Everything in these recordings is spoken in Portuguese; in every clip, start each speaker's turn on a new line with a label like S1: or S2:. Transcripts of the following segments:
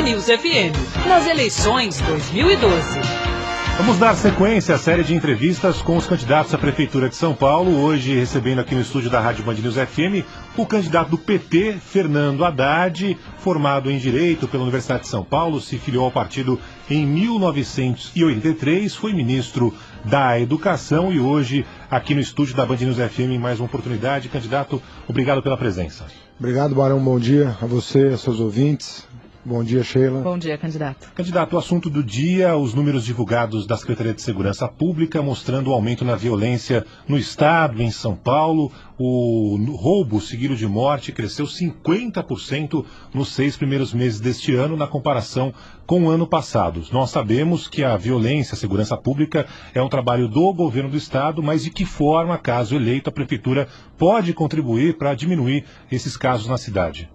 S1: News FM, nas eleições 2012.
S2: Vamos dar sequência à série de entrevistas com os candidatos à Prefeitura de São Paulo. Hoje, recebendo aqui no estúdio da Rádio Band News FM, o candidato do PT, Fernando Haddad, formado em Direito pela Universidade de São Paulo, se filiou ao partido em 1983, foi ministro da Educação e hoje, aqui no estúdio da Band News FM, em mais uma oportunidade. Candidato, obrigado pela presença.
S3: Obrigado, Barão. Bom dia a você, a seus ouvintes. Bom dia, Sheila.
S1: Bom dia, candidato.
S2: Candidato, o assunto do dia, os números divulgados da Secretaria de Segurança Pública mostrando o aumento na violência no Estado, em São Paulo. O roubo seguido de morte cresceu 50% nos 6 primeiros meses deste ano, na comparação com o ano passado. Nós sabemos que a violência, a segurança pública, é um trabalho do governo do Estado, mas de que forma, caso eleito, a Prefeitura pode contribuir para diminuir esses casos na cidade?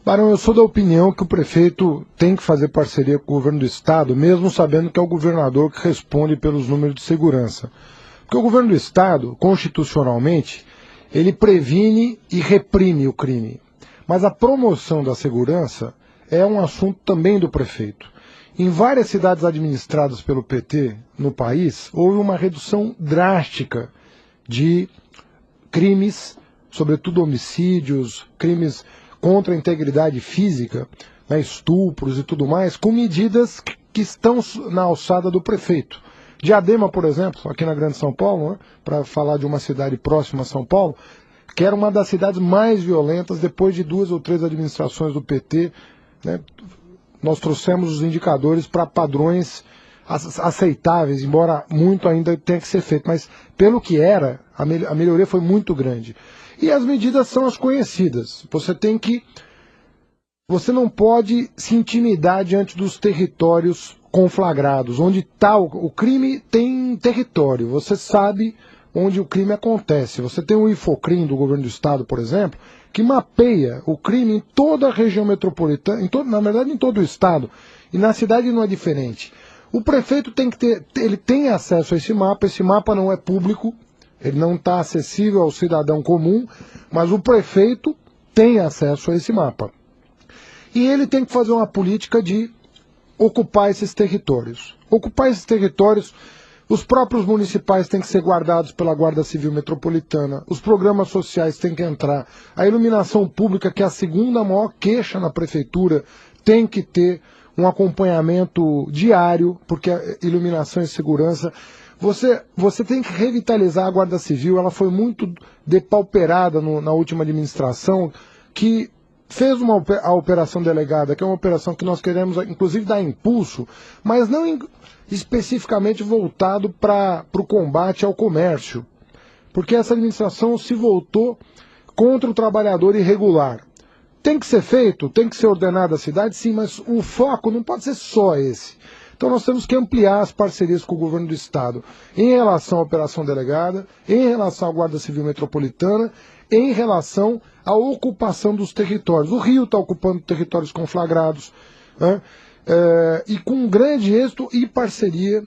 S3: Barão, eu sou da opinião que o prefeito tem que fazer parceria com o governo do Estado, mesmo sabendo que é o governador que responde pelos números de segurança. Porque o governo do Estado, constitucionalmente, ele previne e reprime o crime. Mas a promoção da segurança é um assunto também do prefeito. Em várias cidades administradas pelo PT no país, houve uma redução drástica de crimes, sobretudo homicídios, crimes contra a integridade física, né, estupros e tudo mais, com medidas que estão na alçada do prefeito. Diadema, por exemplo, aqui na Grande São Paulo, né, para falar de uma cidade próxima a São Paulo, que era uma das cidades mais violentas depois de 2 ou 3 administrações do PT, né, nós trouxemos os indicadores para padrões aceitáveis, embora muito ainda tenha que ser feito, mas pelo que era, a melhoria foi muito grande. E as medidas são as conhecidas. Você não pode se intimidar diante dos territórios conflagrados, onde está o crime tem território. Você sabe onde o crime acontece. Você tem o Infocrim do governo do Estado, por exemplo, que mapeia o crime em toda a região metropolitana, na verdade em todo o Estado, e na cidade não é diferente. O prefeito ele tem acesso a esse mapa não é público, ele não está acessível ao cidadão comum, mas o prefeito tem acesso a esse mapa. E ele tem que fazer uma política de ocupar esses territórios. Ocupar esses territórios, os próprios municipais têm que ser guardados pela Guarda Civil Metropolitana, os programas sociais têm que entrar, a iluminação pública, que é a segunda maior queixa na prefeitura, tem que ter um acompanhamento diário, porque a iluminação e segurança... Você tem que revitalizar a Guarda Civil, ela foi muito depauperada na última administração, que fez a Operação Delegada, que é uma operação que nós queremos, inclusive, dar impulso, mas não especificamente voltado para o combate ao comércio, porque essa administração se voltou contra o trabalhador irregular. Tem que ser feito, tem que ser ordenada a cidade, sim, mas o foco não pode ser só esse. Então nós temos que ampliar as parcerias com o governo do Estado em relação à Operação Delegada, em relação à Guarda Civil Metropolitana, em relação à ocupação dos territórios. O Rio está ocupando territórios conflagrados, né, e com um grande êxito e parceria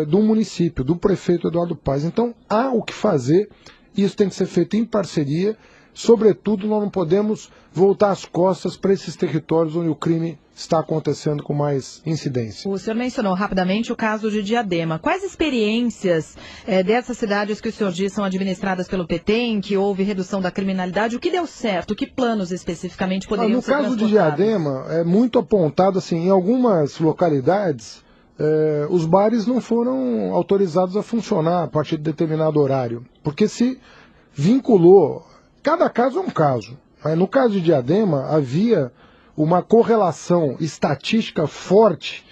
S3: do município, do prefeito Eduardo Paes. Então há o que fazer, isso tem que ser feito em parceria. Sobretudo, nós não podemos voltar as costas para esses territórios onde o crime está acontecendo com mais incidência.
S4: O senhor mencionou rapidamente o caso de Diadema. Quais experiências dessas cidades que o senhor diz são administradas pelo PT, em que houve redução da criminalidade? O que deu certo? Que planos especificamente poderiam ser transportados?
S3: No caso de Diadema, é muito apontado, assim, em algumas localidades, os bares não foram autorizados a funcionar a partir de determinado horário, porque se vinculou... Cada caso é um caso. No caso de Diadema, havia uma correlação estatística forte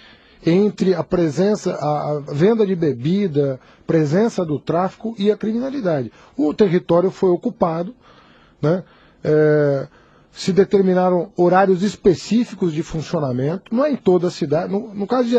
S3: entre a presença, a venda de bebida, presença do tráfico e a criminalidade. O território foi ocupado, né? Se determinaram horários específicos de funcionamento, não é em toda a cidade. No caso de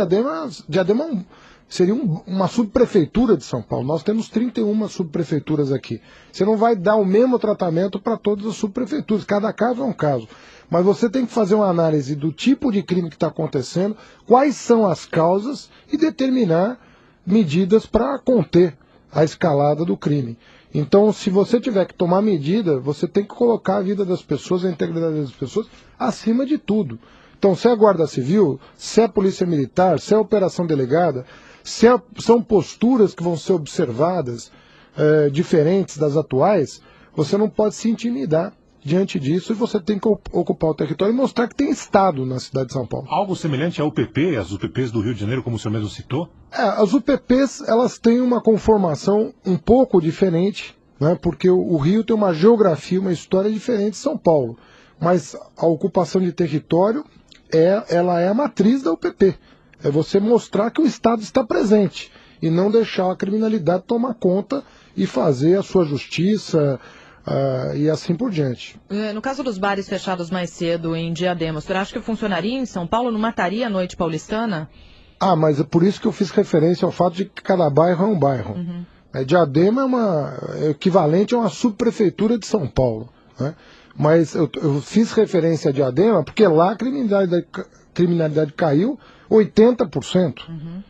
S3: Diadema seria uma subprefeitura de São Paulo. Nós temos 31 subprefeituras aqui. Você não vai dar o mesmo tratamento para todas as subprefeituras. Cada caso é um caso. Mas você tem que fazer uma análise do tipo de crime que está acontecendo, quais são as causas e determinar medidas para conter a escalada do crime. Então, se você tiver que tomar medida, você tem que colocar a vida das pessoas, a integridade das pessoas, acima de tudo. Então, se é a Guarda Civil, se é a Polícia Militar, se é a Operação Delegada, são posturas que vão ser observadas diferentes das atuais, você não pode se intimidar diante disso e você tem que ocupar o território e mostrar que tem Estado na cidade de São Paulo.
S2: Algo semelhante à UPP, as UPPs do Rio de Janeiro, como o senhor mesmo citou?
S3: As UPPs, elas têm uma conformação um pouco diferente, né, porque o Rio tem uma geografia, uma história diferente de São Paulo. Mas a ocupação de território, ela é a matriz da UPP. É você mostrar que o Estado está presente e não deixar a criminalidade tomar conta e fazer a sua justiça e assim por diante.
S4: No caso dos bares fechados mais cedo em Diadema, o senhor acha que funcionaria em São Paulo? Não mataria a noite paulistana?
S3: Mas é por isso que eu fiz referência ao fato de que cada bairro é um bairro. Uhum. Diadema é equivalente a uma subprefeitura de São Paulo, né? Mas eu fiz referência a Diadema porque lá a criminalidade caiu 80%. Uhum.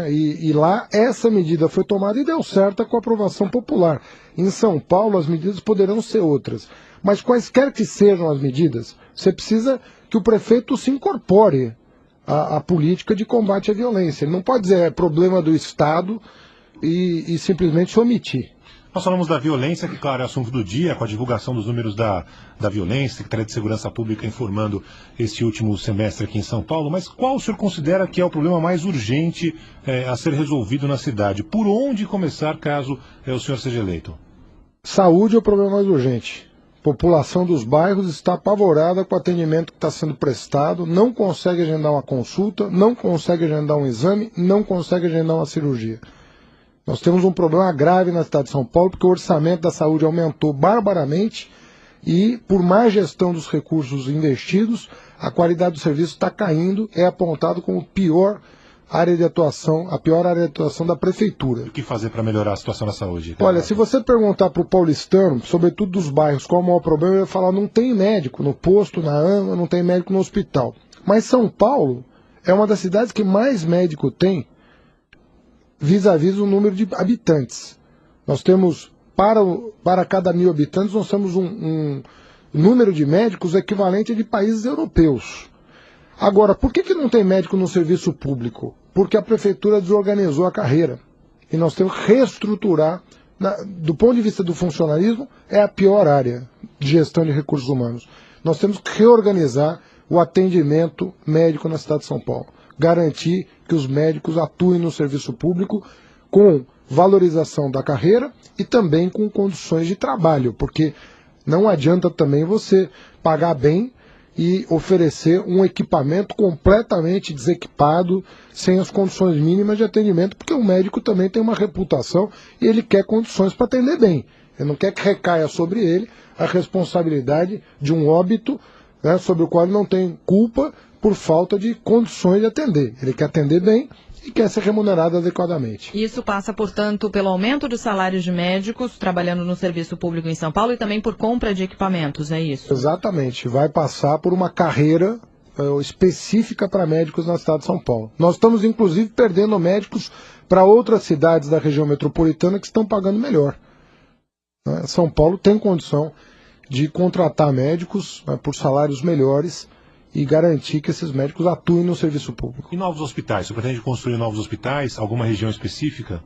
S3: E lá essa medida foi tomada e deu certo com a aprovação popular. Em São Paulo as medidas poderão ser outras. Mas quaisquer que sejam as medidas, você precisa que o prefeito se incorpore à política de combate à violência. Ele não pode dizer problema do Estado e simplesmente se omitir.
S2: Nós falamos da violência, que, claro, é assunto do dia, com a divulgação dos números da violência, Secretaria de Segurança Pública informando este último semestre aqui em São Paulo, mas qual o senhor considera que é o problema mais urgente a ser resolvido na cidade? Por onde começar, caso o senhor seja eleito?
S3: Saúde é o problema mais urgente. A população dos bairros está apavorada com o atendimento que está sendo prestado, não consegue agendar uma consulta, não consegue agendar um exame, não consegue agendar uma cirurgia. Nós temos um problema grave na cidade de São Paulo, porque o orçamento da saúde aumentou barbaramente e, por má gestão dos recursos investidos, a qualidade do serviço está caindo, é apontado como a pior área de atuação da prefeitura.
S2: O que fazer para melhorar a situação da saúde?
S3: Olha, se você perguntar para o paulistano, sobretudo dos bairros, qual é o maior problema, ele vai falar: não tem médico no posto, na AMA, não tem médico no hospital. Mas São Paulo é uma das cidades que mais médico tem vis-à-vis o número de habitantes. Nós temos, para cada 1.000 habitantes, nós temos um número de médicos equivalente a de países europeus. Agora, por que não tem médico no serviço público? Porque a prefeitura desorganizou a carreira. E nós temos que reestruturar. Do ponto de vista do funcionalismo, é a pior área de gestão de recursos humanos. Nós temos que reorganizar o atendimento médico na cidade de São Paulo. Garantir que os médicos atuem no serviço público com valorização da carreira e também com condições de trabalho, porque não adianta também você pagar bem e oferecer um equipamento completamente desequipado, sem as condições mínimas de atendimento, porque o médico também tem uma reputação e ele quer condições para atender bem. Ele não quer que recaia sobre ele a responsabilidade de um óbito, né, sobre o qual ele não tem culpa por falta de condições de atender. Ele quer atender bem e quer ser remunerado adequadamente.
S4: Isso passa, portanto, pelo aumento dos salários de médicos trabalhando no serviço público em São Paulo e também por compra de equipamentos, é isso?
S3: Exatamente. Vai passar por uma carreira específica para médicos na cidade de São Paulo. Nós estamos, inclusive, perdendo médicos para outras cidades da região metropolitana que estão pagando melhor. São Paulo tem condição de contratar médicos por salários melhores e garantir que esses médicos atuem no serviço público.
S2: E novos hospitais? Você pretende construir novos hospitais? Alguma região específica?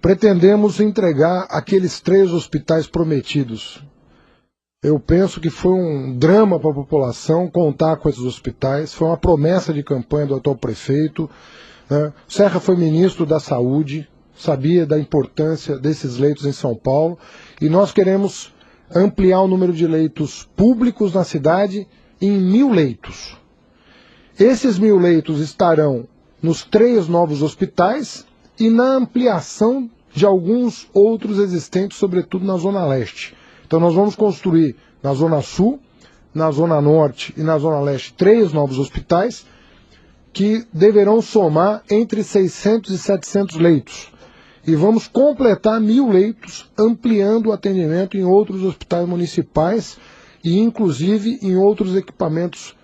S3: Pretendemos entregar aqueles 3 hospitais prometidos. Eu penso que foi um drama para a população contar com esses hospitais. Foi uma promessa de campanha do atual prefeito, né? Serra foi ministro da Saúde, sabia da importância desses leitos em São Paulo. E nós queremos ampliar o número de leitos públicos na cidade em 1.000 leitos. Esses 1.000 leitos estarão nos 3 novos hospitais e na ampliação de alguns outros existentes, sobretudo na Zona Leste. Então nós vamos construir na Zona Sul, na Zona Norte e na Zona Leste 3 novos hospitais que deverão somar entre 600 e 700 leitos. E vamos completar 1.000 leitos, ampliando o atendimento em outros hospitais municipais e inclusive em outros equipamentos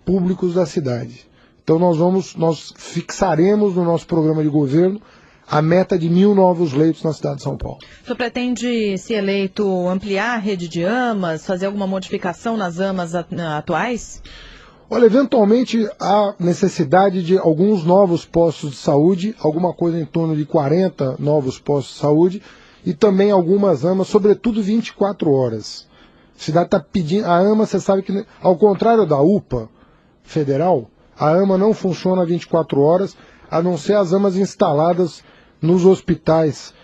S3: públicos da cidade. Então nós fixaremos no nosso programa de governo a meta de 1.000 novos leitos na cidade de São Paulo.
S4: O senhor pretende, se eleito, ampliar a rede de AMAs, fazer alguma modificação nas AMAs atuais?
S3: Olha, eventualmente há necessidade de alguns novos postos de saúde, alguma coisa em torno de 40 novos postos de saúde, e também algumas AMAs, sobretudo 24 horas. A cidade está pedindo, a AMA, você sabe que, ao contrário da UPA federal, a AMA não funciona 24 horas, a não ser as AMAs instaladas nos hospitais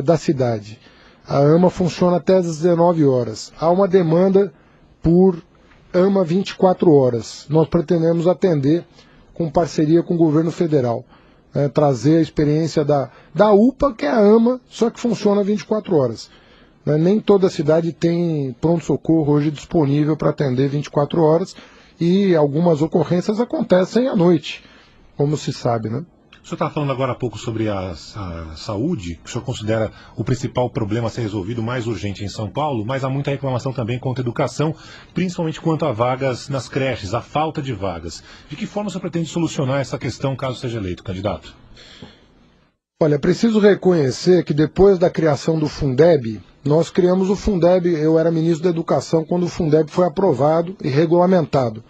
S3: da cidade. A AMA funciona até às 19 horas. Há uma demanda por AMA 24 horas. Nós pretendemos atender com parceria com o governo federal. Trazer a experiência da UPA, que é a AMA, só que funciona 24 horas. Nem toda cidade tem pronto-socorro hoje disponível para atender 24 horas e algumas ocorrências acontecem à noite, como se sabe, né?
S2: O senhor estava falando agora há pouco sobre a saúde, que o senhor considera o principal problema a ser resolvido, mais urgente em São Paulo, mas há muita reclamação também contra a educação, principalmente quanto a vagas nas creches, a falta de vagas. De que forma o senhor pretende solucionar essa questão caso seja eleito, candidato?
S3: Olha, preciso reconhecer que depois da criação do Fundeb, nós criamos o Fundeb, eu era ministro da Educação quando o Fundeb foi aprovado e regulamentado.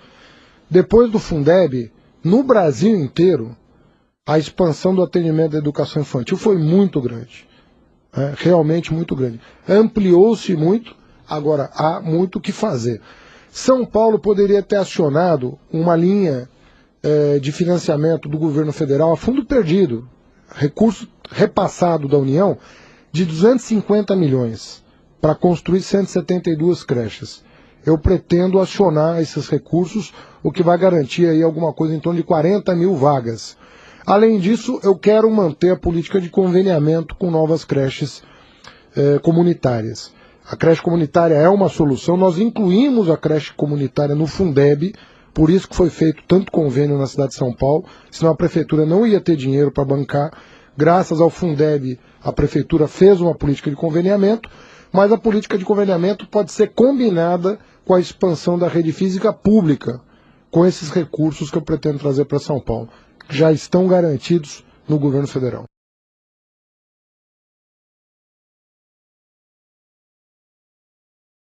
S3: Depois do Fundeb, no Brasil inteiro, a expansão do atendimento da educação infantil foi muito grande, realmente muito grande. Ampliou-se muito, agora há muito o que fazer. São Paulo poderia ter acionado uma linha de financiamento do governo federal a fundo perdido, recurso repassado da União de 250 milhões para construir 172 creches. Eu pretendo acionar esses recursos, o que vai garantir aí alguma coisa em torno de 40 mil vagas. Além disso, eu quero manter a política de conveniamento com novas creches comunitárias. A creche comunitária é uma solução, nós incluímos a creche comunitária no Fundeb, por isso que foi feito tanto convênio na cidade de São Paulo, senão a prefeitura não ia ter dinheiro para bancar. Graças ao Fundeb, a prefeitura fez uma política de conveniamento, mas a política de conveniamento pode ser combinada com a expansão da rede física pública, com esses recursos que eu pretendo trazer para São Paulo, que já estão garantidos no governo federal.